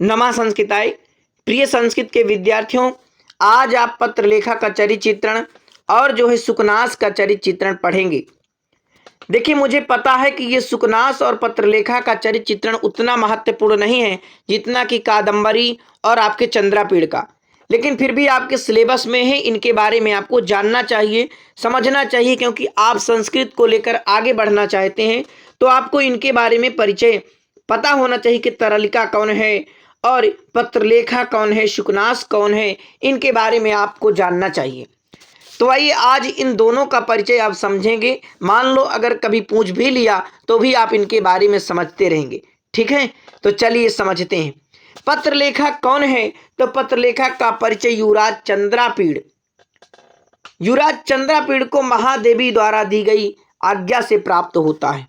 नमा संस्कृताय। प्रिय संस्कृत के विद्यार्थियों, आज आप पत्रलेखा का चरित्र चित्रण और जो है सुकनास का चरित्र चित्रण पढ़ेंगे। देखिए, मुझे पता है कि ये सुकनास और पत्रलेखा का चरित्र चित्रण उतना महत्वपूर्ण नहीं है जितना कि कादंबरी और आपके चंद्रापीड़ का, लेकिन फिर भी आपके सिलेबस में है, इनके बारे में आपको जानना चाहिए, समझना चाहिए, क्योंकि आप संस्कृत को लेकर आगे बढ़ना चाहते हैं तो आपको इनके बारे में परिचय पता होना चाहिए कि तरलिका कौन है और पत्रलेखा कौन है, सुकनास कौन है, इनके बारे में आपको जानना चाहिए। तो आइए आज इन दोनों का परिचय आप समझेंगे। मान लो अगर कभी पूछ भी लिया तो भी आप इनके बारे में समझते रहेंगे। ठीक है, तो चलिए समझते हैं। पत्रलेखा कौन है? तो पत्रलेखा का परिचय युवराज चंद्रापीड़, युवराज चंद्रापीड़ को महादेवी द्वारा दी गई आज्ञा से प्राप्त होता है।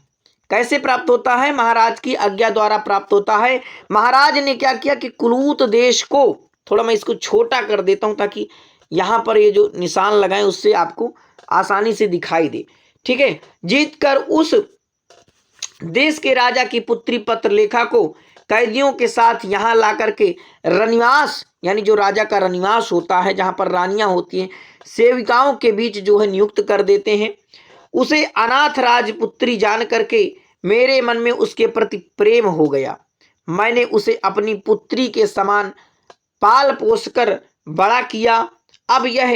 कैसे प्राप्त होता है? महाराज की आज्ञा द्वारा प्राप्त होता है। महाराज ने क्या किया कि कुलूत देश को, थोड़ा मैं इसको छोटा कर देता हूं ताकि यहां पर ये जो निशान लगाए उससे आपको आसानी से दिखाई दे। ठीक है, जीतकर उस देश के राजा की पुत्री पत्रलेखा को कैदियों के साथ यहां ला करके रनिवास, यानी जो राजा का रनिवास होता है जहां पर रानियां होती हैं, सेविकाओं के बीच जो है नियुक्त कर देते हैं। उसे अनाथ राजपुत्री जान करके मेरे मन में उसके प्रति प्रेम हो गया। मैंने उसे अपनी पुत्री के समान पाल पोस कर बड़ा किया। अब यह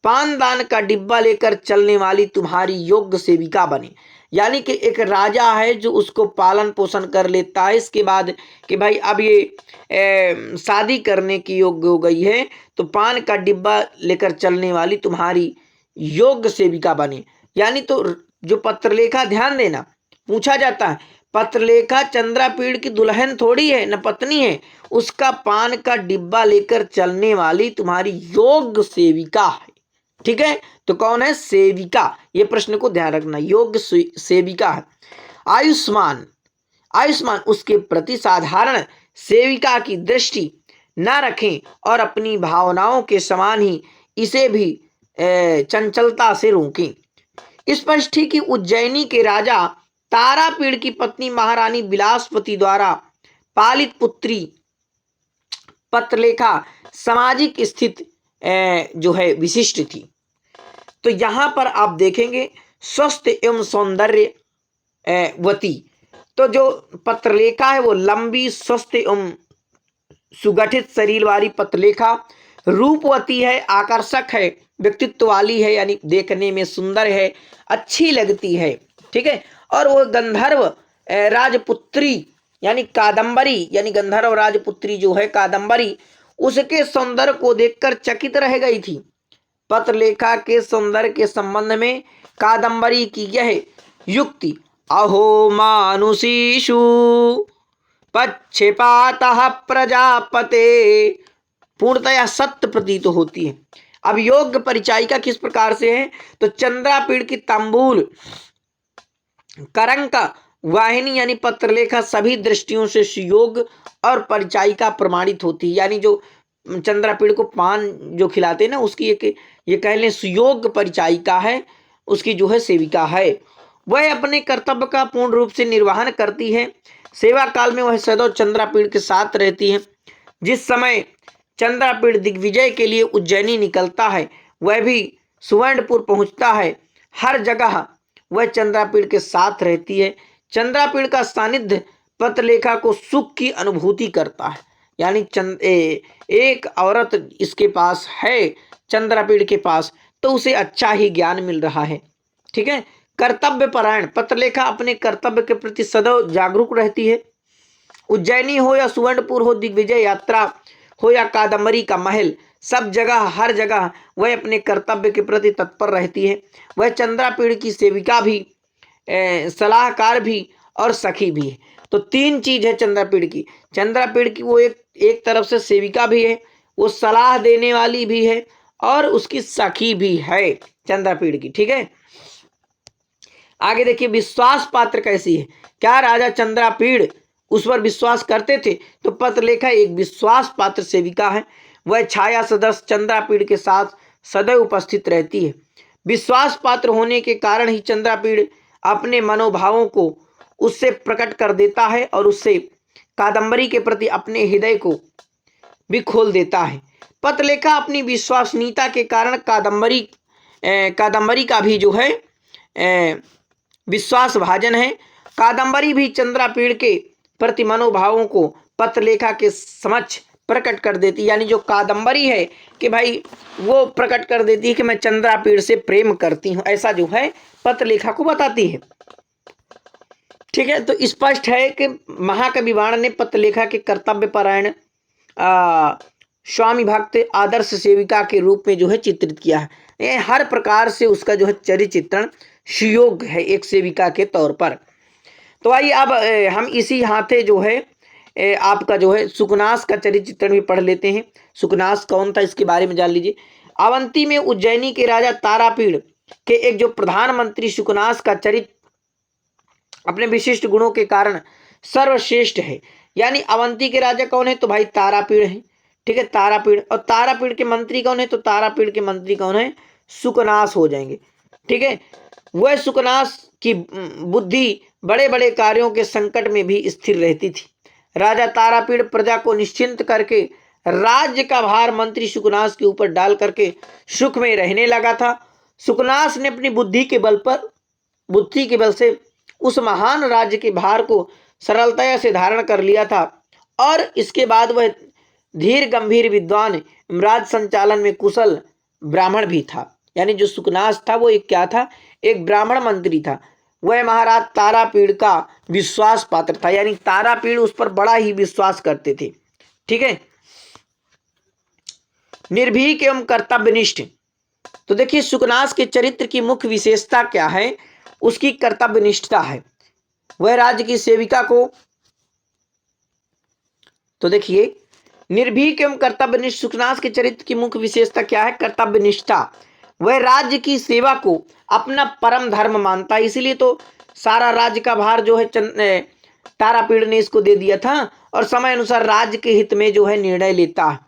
पानदान का डिब्बा लेकर चलने वाली तुम्हारी योग्य सेविका बने। यानी कि एक राजा है जो उसको पालन पोषण कर लेता है, इसके बाद कि भाई अब ये शादी करने की योग्य हो गई है तो पान का डिब्बा लेकर चलने वाली तुम्हारी योग्य सेविका बने। यानी तो जो पत्रलेखा, ध्यान देना, पूछा जाता है पत्रलेखा चंद्रापीड़ की दुल्हन थोड़ी है, न पत्नी है, उसका पान का डिब्बा लेकर चलने वाली तुम्हारी योग्य सेविका है। ठीक है, तो कौन है? सेविका। ये प्रश्न को ध्यान रखना, योग्य सेविका है। आयुष्मान, आयुष्मान उसके प्रति साधारण सेविका की दृष्टि न रखें और अपनी भावनाओं के समान ही इसे भी चंचलता से रोकें। स्पष्ट ही कि उज्जैनी के राजा तारापीड़ की पत्नी महारानी विलासवती द्वारा पालित पुत्री पत्रलेखा सामाजिक स्थिति जो है विशिष्ट थी। तो यहां पर आप देखेंगे स्वस्थ एवं सौंदर्य वती, तो जो पत्रलेखा है वो लंबी, स्वस्थ एवं सुगठित शरीर वाली पत्रलेखा रूपवती है, आकर्षक है, व्यक्तित्व वाली है, यानी देखने में सुंदर है, अच्छी लगती है। ठीक है, और वो गंधर्व राजपुत्री यानी कादंबरी, यानी गंधर्व राजपुत्री जो है कादंबरी, उसके सौंदर्य को देखकर चकित रह गई थी। पत्रलेखा के सौंदर्य के संबंध में कादंबरी की यह युक्ति अहो मानुषीषु पक्षपातः प्रजापते पूर्णतया सत्य प्रतीत होती है। अब योग्य परिचायिका किस प्रकार से है? तो चंद्रापीड़ की तांबूल करंका वाहिनी यानी पत्रलेखा सभी दृष्टियों से सुयोग्य और परिचायिका प्रमाणित होती है। यानी जो चंद्रापीड़ को पान जो खिलाते हैं ना, उसकी एक ये कह लें सुयोग्य परिचायिका है, उसकी जो है सेविका है। वह अपने कर्तव्य का पूर्ण रूप से निर्वहन करती है। सेवा काल में वह सदैव चंद्रापीड़ के साथ रहती है। जिस समय चंद्रापीड़ दिग्विजय के लिए उज्जैनी निकलता है, वह भी सुवर्णपुर पहुंचता है। हर जगह वह चंद्रापीड़ के साथ रहती है। चंद्रापीड़ का सानिध्य पत्रलेखा को सुख की अनुभूति करता है। यानी एक औरत इसके पास है, चंद्रापीड़ के पास, तो उसे अच्छा ही ज्ञान मिल रहा है। ठीक है, कर्तव्य परायण पत्रलेखा अपने कर्तव्य के प्रति सदैव जागरूक रहती है। उज्जैनी हो या सुवर्णपुर हो, दिग्विजय यात्रा हो या कादंबरी का महल, सब जगह हर जगह वह अपने कर्तव्य के प्रति तत्पर रहती है। वह चंद्रापीड़ की सेविका भी, सलाहकार भी और सखी भी है। तो तीन चीज है चंद्रापीड़ की। चंद्रापीड़ की वो एक तरफ से सेविका भी है, वो सलाह देने वाली भी है और उसकी सखी भी है चंद्रापीड़ की। ठीक है, आगे देखिए विश्वास पात्र कैसी है। क्या राजा चंद्रापीड़ उस पर विश्वास करते थे? तो पत्रलेखा एक विश्वास पात्र सेविका है। वह छाया सदस्य चंद्रापीड़ के साथ सदैव उपस्थित रहती है। विश्वास पात्र होने के कारण ही चंद्रापीड़ अपने मनोभावों को उससे प्रकट कर देता है और उससे कादम्बरी के प्रति अपने हृदय को भी खोल देता है। पत्रलेखा अपनी विश्वसनीयता के कारण कादम्बरी का भी जो है विश्वास भाजन है। कादम्बरी भी चंद्रापीड़ के प्रति मनोभावों को पत्रलेखा के समक्ष प्रकट कर देती, यानी जो कादम्बरी है कि भाई वो प्रकट कर देती है कि मैं चंद्रापीड़ से प्रेम करती हूँ, ऐसा जो है पत्रलेखा को बताती है। ठीक है, तो स्पष्ट है कि महाकवि बाण ने पत्रलेखा के कर्तव्यपरायण स्वामी भक्त आदर्श सेविका के रूप में जो है चित्रित किया है। ये हर प्रकार से उसका जो है चरित्र चित्रण सुयोग्य है एक सेविका के तौर पर। तो आइए अब हम इसी हाथे जो है आपका जो है सुकनास का चरित्र चित्रण भी पढ़ लेते हैं। सुकनास कौन था इसके बारे में जान लीजिए। अवंती में उज्जैनी के राजा तारापीड़ के एक जो प्रधानमंत्री सुकनास का चरित्र अपने विशिष्ट गुणों के कारण सर्वश्रेष्ठ है। यानी अवंती के राजा कौन है, तो भाई तारापीड़ है। ठीक है, तारापीड़, और तारापीड़ के मंत्री कौन है, तो तारापीड़ के मंत्री कौन है, सुकनास हो जाएंगे। ठीक है, वह सुकनास की बुद्धि बड़े बड़े कार्यों के संकट में भी स्थिर रहती थी। राजा तारापीड़ प्रजा को निश्चिंत करके राज्य का भार मंत्री सुकनास के ऊपर डाल करके सुख में रहने लगा था। सुकनास ने अपनी बुद्धि के बल से उस महान राज्य के भार को सरलता से धारण कर लिया था, और इसके बाद वह धीर गंभीर विद्वान राज संचालन में कुशल ब्राह्मण भी था। यानी जो सुकनास था वो एक क्या था, एक ब्राह्मण मंत्री था। वह महाराज तारापीड़ का विश्वास पात्र था, यानी तारापीड़ उस पर बड़ा ही विश्वास करते थे। ठीक है, निर्भीक एवं कर्तव्यनिष्ठ। तो देखिए सुकनास के चरित्र की मुख्य विशेषता क्या है, उसकी कर्तव्यनिष्ठता है। वह राज्य की सेविका को, तो देखिए निर्भीक एवं कर्तव्यनिष्ठ सुकनास के चरित्र की मुख्य विशेषता क्या है, कर्तव्यनिष्ठा। वह राज्य की सेवा को अपना परम धर्म मानता है, इसीलिए तो सारा राज्य का भार जो है तारापीड़ ने इसको दे दिया था, और समय अनुसार राज्य के हित में जो है निर्णय लेता है।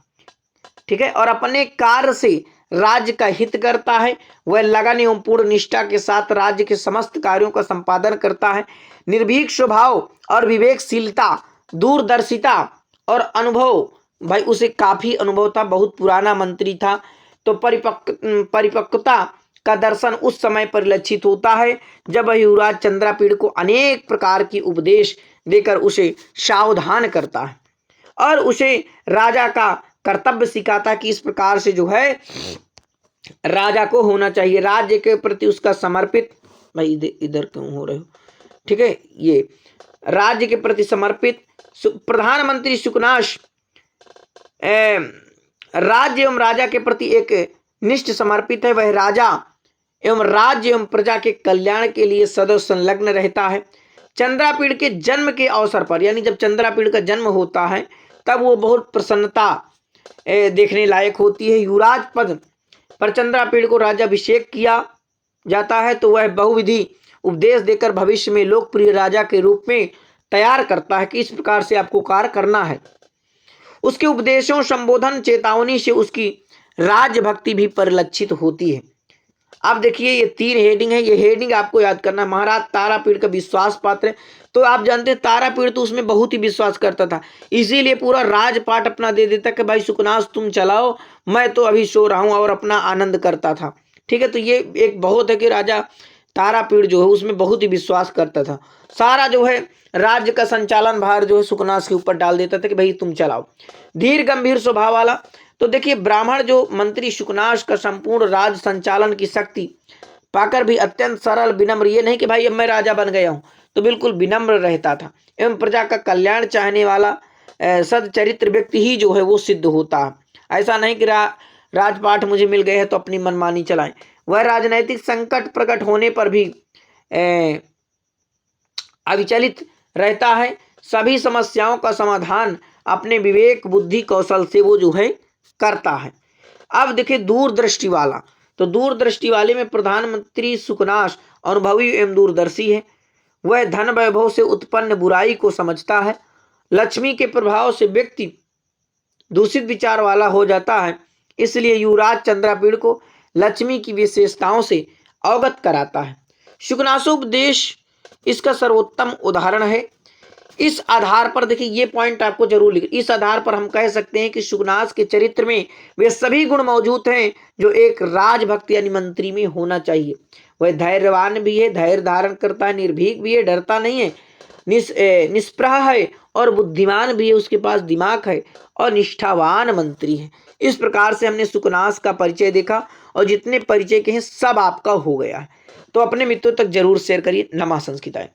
ठीक है, और अपने कार्य से राज्य का हित करता है। वह लगन एवं पूर्ण निष्ठा के साथ राज्य के समस्त कार्यों का संपादन करता है। निर्भीक स्वभाव और विवेकशीलता, दूरदर्शिता और अनुभव, भाई उसे काफी अनुभव था, बहुत पुराना मंत्री था, तो परिपक्वता का दर्शन उस समय परिलक्षित होता है जब वह युवराज चंद्रापीड़ को अनेक प्रकार की उपदेश देकर उसे सावधान करता है और उसे राजा का कर्तव्य सिखाता कि इस प्रकार से जो है राजा को होना चाहिए, राज्य के प्रति उसका समर्पित। भाई इधर क्यों हो रहे हो, ठीक है, ये राज्य के प्रति समर्पित प्रधानमंत्री सुकनास राज्य एवं राजा के प्रति एक निष्ठ समर्पित है। वह राजा एवं राज्य एवं प्रजा के कल्याण के लिए सदैव संलग्न रहता है। चंद्रापीड़ के जन्म के अवसर पर, यानी जब चंद्रापीड़ का जन्म होता है तब वो बहुत प्रसन्नता देखने लायक होती है। युवराज पद पर चंद्रापीड़ को राज्याभिषेक किया जाता है तो वह बहुविधि उपदेश देकर भविष्य में लोकप्रिय राजा के रूप में तैयार करता है कि इस प्रकार से आपको कार्य करना है। उसके उपदेशों, संबोधन, चेतावनी से उसकी राजभक्ति भी परिलक्षित होती है। अब देखिए ये 3 हेडिंग है, ये हेडिंग आपको याद करना है। महाराज तारापीड़ का विश्वास पात्र है, तो आप जानते हैं तारापीड़ तो उसमें बहुत ही विश्वास करता था, इसीलिए पूरा राजपाट अपना दे देता कि भाई सुकनास तुम चलाओ, मैं तो अभी सो रहा हूं, और अपना आनंद करता था। ठीक है, तो ये एक बहुत है कि राजा तारापीड़ जो है उसमें बहुत ही विश्वास करता था। सारा जो है राज्य का संचालन भार जो है सुकनास के ऊपर डाल देता था कि भाई तुम चलाओ। धीर गंभीर स्वभाव वाला, तो देखिए ब्राह्मण जो मंत्री सुकनास का संपूर्ण राज संचालन की शक्ति पाकर भी अत्यंत सरल विनम्र, ये नहीं कि भाई अब मैं राजा बन गया हूं, तो बिल्कुल विनम्र रहता था एवं प्रजा का कल्याण चाहने वाला सदचरित्र व्यक्ति ही जो है वो सिद्ध होता है। ऐसा नहीं कि राजपाट मुझे मिल गए हैं तो अपनी मनमानी चलाएं। वह राजनैतिक संकट प्रकट होने पर भी अविचलित रहता है। सभी समस्याओं का समाधान अपने विवेक, बुद्धि, कौशल से वो जो है करता है। अब देखिए दूरदृष्टि वाला, तो दूरदृष्टि वाले में प्रधानमंत्री सुकनास अनुभवी एवं दूरदर्शी है। वह धन वैभव से उत्पन्न बुराई को समझता है। लक्ष्मी के प्रभाव से व्यक्ति दूषित विचार वाला हो जाता है, इसलिए युवराज चंद्रापीड़ को लक्ष्मी की विशेषताओं से अवगत कराता है। सुकनासोपदेश इसका सर्वोत्तम उदाहरण है। इस आधार पर देखिए ये पॉइंट आपको जरूर लिख, इस आधार पर हम कह सकते हैं कि शुकनास के चरित्र में वे सभी गुण मौजूद हैं जो एक राजभक्त यानी मंत्री में होना चाहिए। वह धैर्यवान भी है, धैर्य धारण करता है, निर्भीक भी है, डरता नहीं है, निष्प्रह है और बुद्धिमान भी है, उसके पास दिमाग है और निष्ठावान मंत्री है। इस प्रकार से हमने सुकनास का परिचय देखा और जितने परिचय के हैं सब आपका हो गया है। तो अपने मित्रों तक जरूर शेयर करिए। नमा संस्कृताएं।